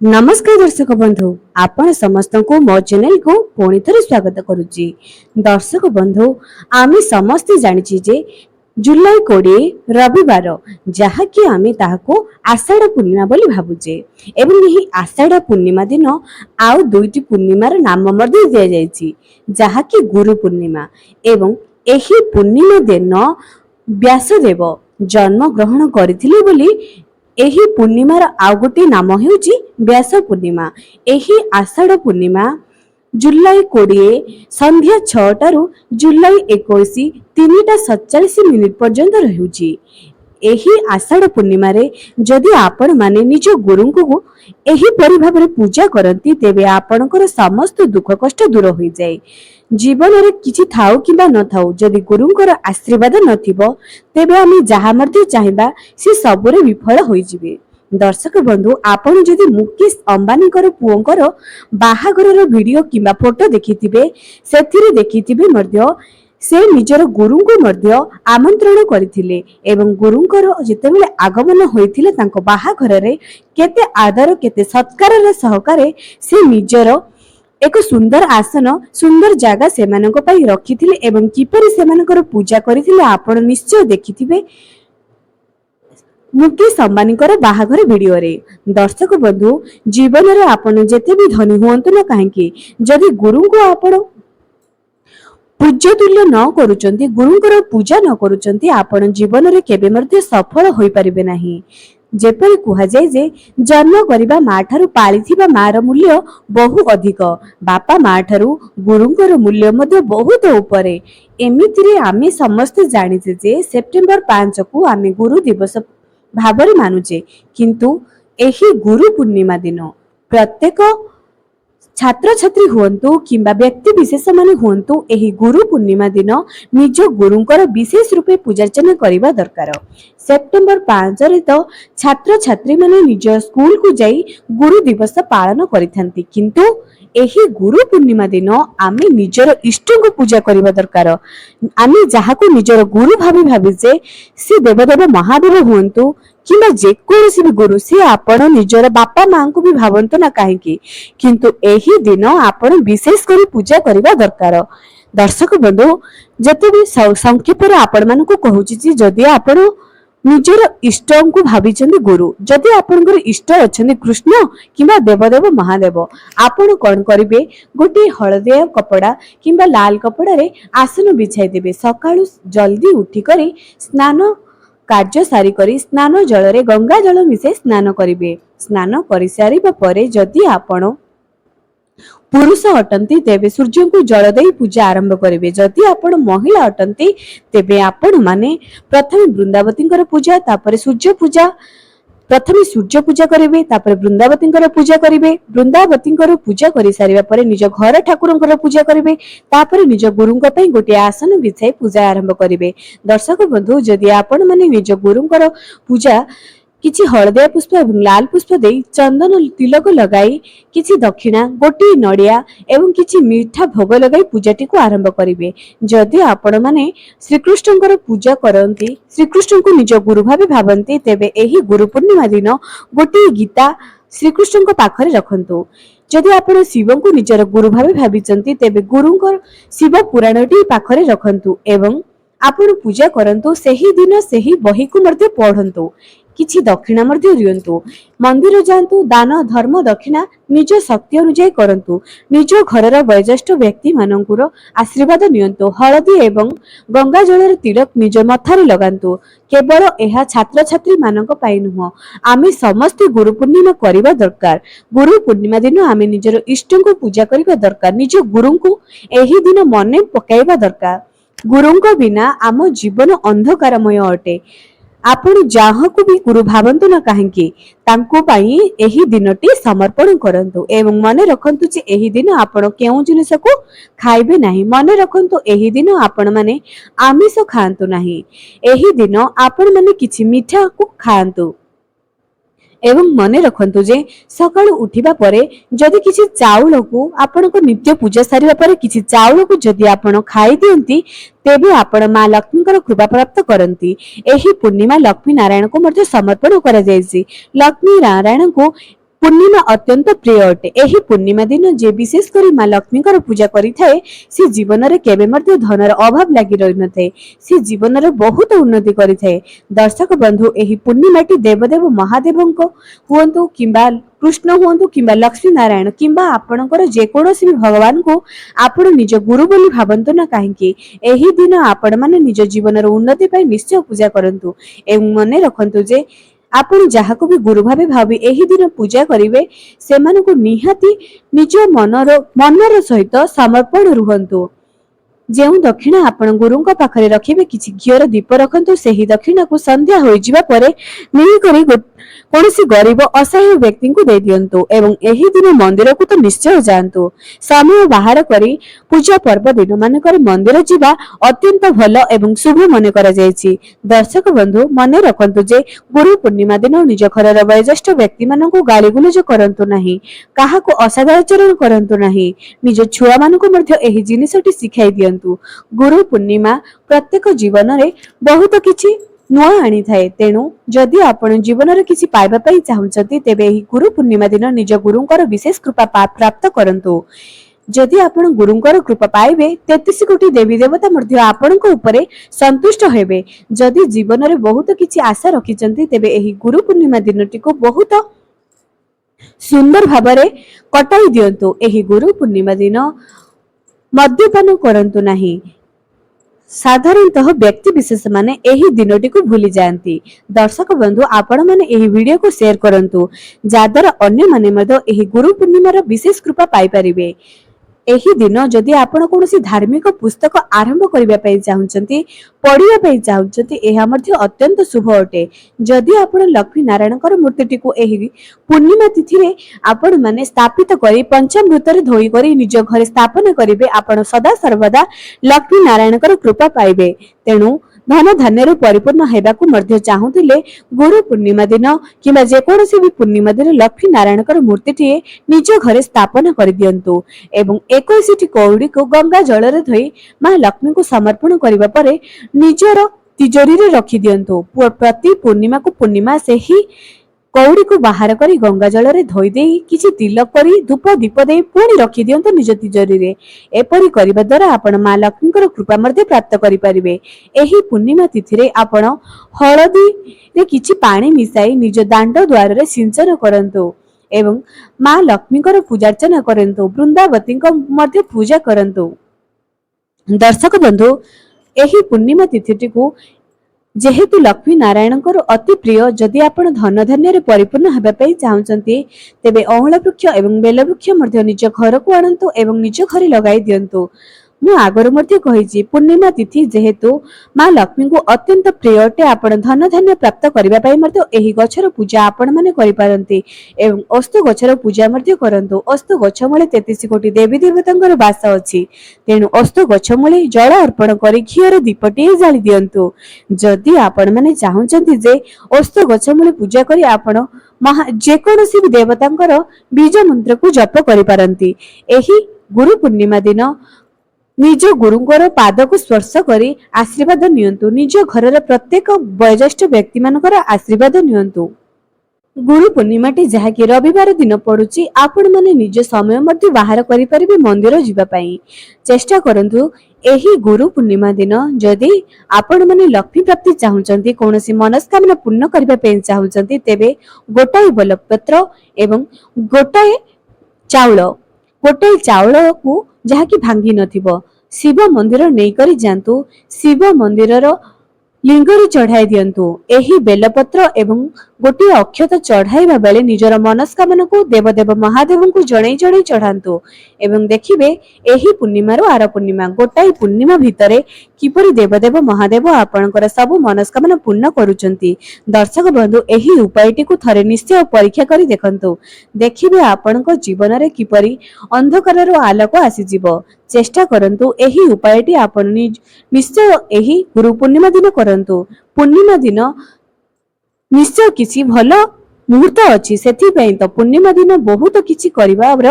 नमस्कार दर्शक बंधु आपण समस्त को मो चैनल को पुणी थे स्वागत करुच्ची। दर्शक बंधु आमे समस्ते जानी जे जुलाई 20 रविवार जहाँकि आमे ताहाको आषाढ़ पूर्णिमा बोली भाबुचे एवं यही आषाढ़ पूर्णिमा दिन आउ दुईटी पूर्णिमार नाम मध्य दिया जायछि जहाँकि गुरु पूर्णिमा एवं एही पूर्णिमा दिन व्यासदेव जन्म ग्रहण करथिले बोली एही पूर्णिमार आउ गोटे नाम हेउची व्यास पूर्णिमा। एही आषाढ़ पूर्णिमा जुलाई 20 संध्या 6 जुलाई 21 3:47 पर्यंत रहुची। एही आषाढ़ पूर्णिमा रे जदि आपण माने निज गुरु को एही परि भाबरे पूजा करती तेबे आपणकर समस्त दुख कष्ट दूर हो जाए। जीवन रे किछि थाउ किबा न थाउ जदि गुरुंकर आशीर्वाद नथिबो तेबे आमे जहा मर्दे चाहिबा से सबरे विफल होई जिवे। दर्शक बंधु आपण जदि मुकेश अंबानी कर पुओंकर बाहाघरर वीडियो किबा फोटो देखिथिबे सेथिरे देखिथिबे मर्दे से निजर गुरु को मध्य आमंत्रण करथिले एवं गुरुंकर जेतेबेले आगमन होइथिले तांको बाहाघर रे केते आदर केते सत्कार रे सहकारे से निजर एक सुंदर आसन सुंदर जगह से मानको पई रखिथिले एवं किपरि से मानकर पूजा करथिले आपण निश्चय देखिथिबे मुकेश अंबानी कर बाहाघर वीडियो रे। दर्शक बंधु जीवन रे आपण जेते भी धनी हुअंतु न काहेकि जदि गुरु को आपण पूज्य तुल्य न करूचंती गुरुंकर पूजा न करूचंती आपण जीवन रे केबे मध्ये सफल होई परिबे नाही। जेपरि कुहा जाय जे जन्म करिबा मा ठारू पालिथिबा मार मूल्य बहु अधिक बापा मा ठारू गुरुंकर मूल्य मध्ये बहुत ऊपरे। एमितिरे आमे समस्त जानिचे जे सेप्टेम्बर 5 को आमे गुरु दिवस भाबरे मानुचे किंतु एही गुरु पूर्णिमा दिन प्रत्येक छात्र छात्री हुंतु किंबा व्यक्ति विशेष माने हुंतु एही गुरु पूर्णिमा दिन निज गुरुंकर विशेष रूपे पूजार्चना करिबा दरकार। सेप्टेम्बर 5 रे तो छात्र छात्री माने निज स्कूल को जाई गुरु दिवस पालन करिथांती किंतु एही गुरु पूर्णिमा दिन आमे निजर इष्ट को पूजा करिबा दरकार। आमे जाहाको निजर गुरु भाबी से देवदेव महादेव हुंतु किंबा जे कोनोसी भी गुरु से आपण निजर बापा मां को भी भावंत ना काहेकि किंतु एही दिन आपण विशेष करी पूजा करिबा दरकार। दर्शक बंधु जते भी संक्षेप रे आपण मानको कहूची जे जदि आपण निजर इष्ट को भाबिचंदी गुरु जदि आपनकर इष्ट अछंदी कृष्ण किंबा देवदेव महादेव आपण कोन करिवे गोटे हळदिया कपड़ा किंबा लाल कपड़ा रे आसन बिछाई देबे। सकाळु जल्दी उठी करी स्नान कार्य सारी करी स्नान जल रे गंगा जल मिसे स्नान करिवे। स्नान करि सारिबा परे जदि आपण पुरुष अटंती तेबे सूर्य को जल दे पूजा आरंभ करिवे। जदि आपण महिला अटंती तेबे आपण माने प्रथम वृंदावती पूजा तापर सूर्य पूजा प्रथम सूर्य पूजा करिवे तापर वृंदावती पूजा करिवे। वृंदावती पूजा करि सारिबा परे निज घर ठाकुरंकर पूजा करिवे तापर निज गुरुंक पई गोटे आसन बिछाई पूजा आरंभ करिवे। दर्शक बंधु जदि आपण माने निज गुरुंकर पूजा किछि हळदिया पुष्प एवं लाल पुष्प दे चंदन तिलक लगाई किछि दक्षिणा गोटी नडिया एवं किछि मीठा भोग लगाई पूजाटी को आरंभ करिवे। जदि आपण माने श्रीकृष्णकर पूजा करंती श्रीकृष्ण को निज गुरु भाबे भाबंती तेबे एही गुरु पूर्णिमा दिन गोटी गीता श्रीकृष्णक पाखरे रखंतु। जदि आपण शिव को निजर गुरु भाबे भाबिचंती तेबे गुरुंकर शिव पुराणटी पाखरे रखंतु एवं आपण पूजा करंतु। सेही दिन सेही बही को मध्य पढंतु किछि दक्षिणा मध्य दियंतु। मंदिर जांतु दान धर्म दक्षिणा निज शक्ति अनुसार करंतु। निज घरर वयोज्येष्ठ व्यक्ति मानकुर आशीर्वाद नियंतु। हळदी एवं गंगा जलर तिलक निज मथारे लगांतु। केवल एहा छात्र छात्री मानक पाई नुह आमे समस्त गुरु पूर्णिमा करिबा दरकार। गुरु पूर्णिमा दिन आमे निजर इष्ट को पूजा करिबा दरकार। निज गुरु को एही दिन मने पकाइबा दरकार। गुरुंक बिना आम जीवन अंधकारमय अटे। आपण जाहाको भी गुरु भावंतु न काहेकि तांको पाई एही दिनटी समर्पण करंतु एवं मने रखंतु जे एही दिन आपण केउ जिनिस को खाइबे नाही। मने रखंतु एही दिन आपण माने आमिष खांतु नाही। एही दिन आपण माने किछि मीठा को खांतु एवं मने रखंतु जे सकाळु उठिबा परे जदि किछि चाउल को आपण को नित्य पूजा सारिबा परे किछि चाउल को जदि आपण खाइ दियंती तेबे आपण मां लक्ष्मीकर कृपा प्राप्त करंती। एही पूर्णिमा लक्ष्मी नारायण को मध्ये समर्पण करा जायछि। लक्ष्मी नारायण को ପୂର୍ଣ୍ଣିମା ଅତ୍ୟନ୍ତ ପ୍ରିୟ ଅଟେ। ଏହି ପୂର୍ଣ୍ଣିମା ଦିନ ଯେ ବିଶେଷ କରି ମା ଲକ୍ଷ୍ମୀଙ୍କର ପୂଜା କରିଥାଏ ସେ ଜୀବନରେ କେବେ ମଧ୍ୟ ଧନର ଅଭାବ ଲାଗି ରହିନଥାଏ। ସେ ଜୀବନରେ ବହୁତ ଉନ୍ନତି କରିଥାଏ। ଦର୍ଶକ ବନ୍ଧୁ, ଏହି ପୂର୍ଣ୍ଣିମାଟି ଦେବଦେବ ମହାଦେବଙ୍କ ହୁଅନ୍ତୁ କିମ୍ବା କୃଷ୍ଣ ହୁଅନ୍ତୁ କିମ୍ବା ଲକ୍ଷ୍ମୀ ନାରାୟଣ କିମ୍ବା ଆପଣଙ୍କର ଯେକୌଣସି ବି ଭଗବାନଙ୍କୁ ଆପଣ ନିଜ ଗୁରୁ ବୋଲି ଭାବନ୍ତୁ ନା କାହିଁକି, ଏହି ଦିନ ଆପଣମାନେ ନିଜ ଜୀବନର ଉନ୍ନତି ପାଇଁ ନିଶ୍ଚୟ ପୂଜା କରନ୍ତୁ ଏବଂ ମନେ ରଖନ୍ତୁ ଯେ ଆପଣ ଯାହାକୁ ବି ଗୁରୁ ଭାବି ଏହି ଦିନ ପୂଜା କରିବେ ସେମାନଙ୍କୁ ନିହାତି ନିଜ ମନର ସହିତ ସମର୍ପଣ ରୁହନ୍ତୁ। ଯେଉଁ ଦକ୍ଷିଣା ଆପଣ ଗୁରୁଙ୍କ ପାଖରେ ରଖିବେ, କିଛି ଘିଅର ଦୀପ ରଖନ୍ତୁ। ସେହି ଦକ୍ଷିଣାକୁ ସନ୍ଧ୍ୟା ହୋଇଯିବା ପରେ ନେଇକରି କୌଣସି ଗରିବ ଅସହାୟ ବ୍ୟକ୍ତିଙ୍କୁ ଦେଇ ଦିଅନ୍ତୁ ଏବଂ ଏହି ଦିନ ମନ୍ଦିରକୁ ତ ନିଶ୍ଚୟ ଯାଆନ୍ତୁ। ସମୟ ବାହାର କରି ପୂଜା ପର୍ବ ଦିନ ମାନଙ୍କରେ ମନ୍ଦିର ଯିବା ଅତ୍ୟନ୍ତ ଭଲ ଏବଂ ଶୁଭ ମନେ କରାଯାଇଛି। ଦର୍ଶକ ବନ୍ଧୁ, ମନେ ରଖନ୍ତୁ ଯେ ଗୁରୁ ପୂର୍ଣ୍ଣିମା ଦିନ ନିଜ ଘରର ବୟୋଜ୍ୟେଷ୍ଠ ବ୍ୟକ୍ତିମାନଙ୍କୁ ଗାଳିଗୁଲଜ କରନ୍ତୁ ନାହିଁ, କାହାକୁ ଅସଦାଚରଣ କରନ୍ତୁ ନାହିଁ। ନିଜ ଛୁଆମାନଙ୍କୁ ମଧ୍ୟ ଏହି ଜିନିଷଟି ଶିଖାଇ ଦିଅନ୍ତୁ। ଗୁରୁ ପୂର୍ଣ୍ଣିମା ପ୍ରତ୍ୟେକ ଜୀବନରେ ବହୁତ କିଛି ନୂଆ ଆଣିଥାଏ। ତେଣୁ ଯଦି ଆପଣ ଜୀବନରେ କିଛି ପାଇବା ପାଇଁ ଚାହୁଁଛନ୍ତି ତେବେ ଏହି ଗୁରୁ ପୂର୍ଣ୍ଣିମା ଦିନ ନିଜ ଗୁରୁଙ୍କର ବିଶେଷ କୃପା ପ୍ରାପ୍ତ କରନ୍ତୁ। ଯଦି ଆପଣ ଗୁରୁଙ୍କର କୃପା ପାଇବେ 33 କୋଟି ଦେବୀ ଦେବତା ମଧ୍ୟ ଆପଣଙ୍କ ଉପରେ ସନ୍ତୁଷ୍ଟ ହେବେ। ଯଦି ଜୀବନରେ ବହୁତ କିଛି ଆଶା ରଖିଛନ୍ତି ତେବେ ଏହି ଗୁରୁ ପୂର୍ଣ୍ଣିମା ଦିନଟିକୁ ବହୁତ ସୁନ୍ଦର ଭାବରେ କଟାଇ ଦିଅନ୍ତୁ। ଏହି ଗୁରୁ ପୂର୍ଣ୍ଣିମା ଦିନ ମଦ୍ୟପାନ କରନ୍ତୁ ନାହିଁ। ସାଧାରଣତଃ ବ୍ୟକ୍ତି ବିଶେଷ ମାନେ ଏହି ଦିନଟିକୁ ଭୁଲି ଯାଆନ୍ତି। ଦର୍ଶକ ବନ୍ଧୁ, ଆପଣ ମାନେ ଏହି ଭିଡିଓକୁ ସେୟାର କରନ୍ତୁ ଯାଦ୍ୱାରା ଅନ୍ୟମାନେ ମଧ୍ୟ ଏହି ଗୁରୁ ପୂର୍ଣ୍ଣିମାର ବିଶେଷ କୃପା ପାଇପାରିବେ। ଏହି ଦିନ ଯଦି ଆପଣ କୌଣସି ଧାର୍ମିକ ପୁସ୍ତକ ଆରମ୍ଭ କରିବା ପାଇଁ ଚାହୁଁଛନ୍ତି, ପଢିବା ପାଇଁ ଚାହୁଁଛନ୍ତି, ଏହା ମଧ୍ୟ ଅତ୍ୟନ୍ତ ଶୁଭ ଅଟେ। ଯଦି ଆପଣ ଲକ୍ଷ୍ମୀ ନାରାୟଣଙ୍କର ମୂର୍ତ୍ତିଟିକୁ ଏହି ପୂର୍ଣ୍ଣିମା ତିଥିରେ ଆପଣ ମାନେ ସ୍ଥାପିତ କରି ପଞ୍ଚାମୃତରେ ଧୋଇ କରି ନିଜ ଘରେ ସ୍ଥାପନ କରିବେ, ଆପଣ ସଦା ସର୍ବଦା ଲକ୍ଷ୍ମୀ ନାରାୟଣଙ୍କର କୃପା ପାଇବେ। ତେଣୁ ଧନ ଧାନ୍ୟରୁ ପରିପୂର୍ଣ୍ଣ ହେବାକୁ ମଧ୍ୟ ଚାହୁଁଥିଲେ ଗୁରୁ ପୂର୍ଣ୍ଣିମା ଦିନ କିମ୍ବା ଯେକୌଣସି ବି ପୂର୍ଣ୍ଣିମା ଦିନ ଲକ୍ଷ୍ମୀ ନାରାୟଣଙ୍କର ମୂର୍ତ୍ତିଟିଏ ନିଜ ଘରେ ସ୍ଥାପନ କରିଦିଅନ୍ତୁ ଏବଂ 21ଟି କଉଡିକୁ ଗଙ୍ଗା ଜଳରେ ଧୋଇ ମା ଲକ୍ଷ୍ମୀଙ୍କୁ ସମର୍ପଣ କରିବା ପରେ ନିଜର ତିଜୋରିରେ ରଖିଦିଅନ୍ତୁ। ପ୍ରତି ପୂର୍ଣ୍ଣିମାକୁ ପୂର୍ଣ୍ଣିମା ସେହି କଉଡିକୁ ବାହାର କରି ଗଙ୍ଗା ଜଳରେ ଧୋଇ ଦେଇ କିଛି ତିଲକ କରି ଧୂପ ଦୀପ ଦେଇ ପୁଣି ରଖିଦିଅନ୍ତୁ ନିଜ ତିଜୋରିରେ। ଏପରି କରିବା ଦ୍ୱାରା ଆପଣ ମା ଲକ୍ଷ୍ମୀଙ୍କର କୃପା ମଧ୍ୟ ପ୍ରାପ୍ତ କରିପାରିବେ। ଏହି ପୂର୍ଣ୍ଣିମା ତିଥିରେ ଆପଣ ହଳଦୀରେ କିଛି ପାଣି ମିଶାଇ ନିଜ ଦାଣ୍ଡ ଦ୍ୱାରରେ ସିଞ୍ଚନ କରନ୍ତୁ ଏବଂ ମା ଲକ୍ଷ୍ମୀଙ୍କର ପୂଜାର୍ଚ୍ଚନା କରନ୍ତୁ। ବୃନ୍ଦାବତୀଙ୍କ ମଧ୍ୟ ପୂଜା କରନ୍ତୁ। ଦର୍ଶକ ବନ୍ଧୁ, ଏହି ପୂର୍ଣ୍ଣିମା ତିଥିଟିକୁ ଯେହେତୁ ଲକ୍ଷ୍ମୀ ନାରାୟଣଙ୍କର ଅତି ପ୍ରିୟ, ଯଦି ଆପଣ ଧନ ଧାନ୍ୟରେ ପରିପୂର୍ଣ୍ଣ ହେବା ପାଇଁ ଚାହୁଁଛନ୍ତି ତେବେ ଅଁଳା ବୃକ୍ଷ ଏବଂ ବେଲ ବୃକ୍ଷ ମଧ୍ୟ ନିଜ ଘରକୁ ଆଣନ୍ତୁ ଏବଂ ନିଜ ଘରେ ଲଗାଇ ଦିଅନ୍ତୁ। ମୁଁ ଆଗରୁ ମଧ୍ୟ କହିଛି, ପୂର୍ଣ୍ଣିମା ତିଥି ଯେହେତୁ ମା ଲକ୍ଷ୍ମୀଙ୍କୁ ଅତ୍ୟନ୍ତ ପ୍ରିୟ ଅଟେ, ଆପଣ ଧନ ଧାନ୍ୟ ପ୍ରାପ୍ତ କରିବା ପାଇଁ ମଧ୍ୟ ଏହି ଗଛର ପୂଜା ଆପଣ ମାନେ କରିପାରନ୍ତି ଏବଂ ଅସ୍ତ ଗଛର ପୂଜା ମଧ୍ୟ କରନ୍ତୁ। ଅସ୍ତ ଗଛ ମୂଳେ 33 କୋଟି ଦେବୀ ଦେବତାଙ୍କର ବାସ ଅଛି। ତେଣୁ ଅସ୍ତ ଗଛ ମୂଳେ ଜଳ ଅର୍ପଣ କରି ଘିଅର ଦୀପଟିଏ ଜାଳି ଦିଅନ୍ତୁ। ଯଦି ଆପଣ ମାନେ ଚାହୁଁଛନ୍ତି ଯେ ଅସ୍ତ ଗଛ ମୂଳେ ପୂଜା କରି ଆପଣ ଯେକୌଣସି ବି ଦେବତାଙ୍କର ବୀଜ ମନ୍ତ୍ରକୁ ଜପ କରିପାରନ୍ତି। ଏହି ଗୁରୁ ପୂର୍ଣ୍ଣିମା ଦିନ ନିଜ ଗୁରୁଙ୍କର ପାଦକୁ ସ୍ପର୍ଶ କରି ଆଶୀର୍ବାଦ ନିଅନ୍ତୁ। ନିଜ ଘରର ପ୍ରତ୍ୟେକ ବୟୋଜ୍ୟେଷ୍ଠ ବ୍ୟକ୍ତି ମାନଙ୍କର ଆଶୀର୍ବାଦ ନିଅନ୍ତୁ। ଗୁରୁ ପୂର୍ଣ୍ଣିମାଟି ଯାହାକି ରବିବାର ଦିନ ପଡୁଛି, ଆପଣ ମାନେ ନିଜ ସମୟ ମଧ୍ୟ ବାହାର କରିପାରିବେ ମନ୍ଦିର ଯିବା ପାଇଁ। ଚେଷ୍ଟା କରନ୍ତୁ ଏହି ଗୁରୁ ପୂର୍ଣ୍ଣିମା ଦିନ ଯଦି ଆପଣ ମାନେ ଲକ୍ଷ୍ମୀ ପ୍ରାପ୍ତି ଚାହୁଁଛନ୍ତି, କୌଣସି ମନସ୍କାମନା ପୂର୍ଣ୍ଣ କରିବା ପାଇଁ ଚାହୁଁଛନ୍ତି, ତେବେ ଗୋଟାଏ ବେଲପତ୍ର ଏବଂ ଗୋଟାଏ ଚାଉଳକୁ ଯାହାକି ଭାଙ୍ଗି ନଥିବ ଶିବ ମନ୍ଦିର ନେଇକରି ଯାଆନ୍ତୁ। ଶିବ ମନ୍ଦିରର ଲିଙ୍ଗରେ ଚଢାଇ ଦିଅନ୍ତୁ। ଏହି ବେଲପତ୍ର ଏବଂ ଗୋଟିଏ ଅକ୍ଷତ ଚଢାଇବା ବେଳେ ନିଜର ମନସ୍କାମନାକୁ ଦେବଦେବ ମହାଦେବଙ୍କୁ ଜଣେଇ ଜଣେଇ ଚଢାନ୍ତୁ ଏବଂ ଦେଖିବେ ଏହି ପୂର୍ଣ୍ଣିମାରୁ ଆର ପୂର୍ଣ୍ଣିମା ଗୋଟାଏ ପୂର୍ଣ୍ଣିମା ଭିତରେ କିପରି ଦେବଦେବ ମହାଦେବ ଆପଣଙ୍କର ସବୁ ମନସ୍କାମନା ପୂର୍ଣ୍ଣ କରୁଛନ୍ତି। ଦର୍ଶକ ବନ୍ଧୁ, ଏହି ଉପାୟଟିକୁ ଥରେ ନିଶ୍ଚୟ ପରୀକ୍ଷା କରି ଦେଖନ୍ତୁ। ଦେଖିବେ ଆପଣଙ୍କ ଜୀବନରେ କିପରି ଅନ୍ଧକାରର ଆଲୋକ ଆସିଯିବ। ଚେଷ୍ଟା କରନ୍ତୁ ଏହି ଉପାୟଟି ଆପଣ ନିଶ୍ଚୟ ଏହି ଗୁରୁ ପୂର୍ଣ୍ଣିମା ଦିନ କରନ୍ତୁ। ପୂର୍ଣ୍ଣିମା ଦିନ ନିଶ୍ଚୟ କିଛି ଭଲ ମୁହୂର୍ତ୍ତ ଅଛି। ସେଥିପାଇଁ ତ ପୂର୍ଣ୍ଣିମା ଦିନ ବହୁତ କିଛି କରିବାର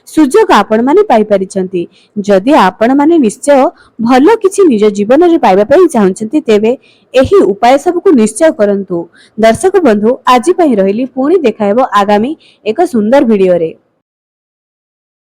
ସୁଯୋଗ ଆପଣମାନେ ପାଇପାରିଛନ୍ତି। ଯଦି ଆପଣମାନେ ନିଶ୍ଚୟ ଭଲ କିଛି ନିଜ ଜୀବନରେ ପାଇବା ପାଇଁ ଚାହୁଁଛନ୍ତି, ତେବେ ଏହି ଉପାୟ ସବୁକୁ ନିଶ୍ଚୟ କରନ୍ତୁ। ଦର୍ଶକ ବନ୍ଧୁ, ଆଜି ପାଇଁ ରହିଲି। ପୁଣି ଦେଖା ହେବ ଆଗାମୀ ଏକ ସୁନ୍ଦର ଭିଡିଓରେ।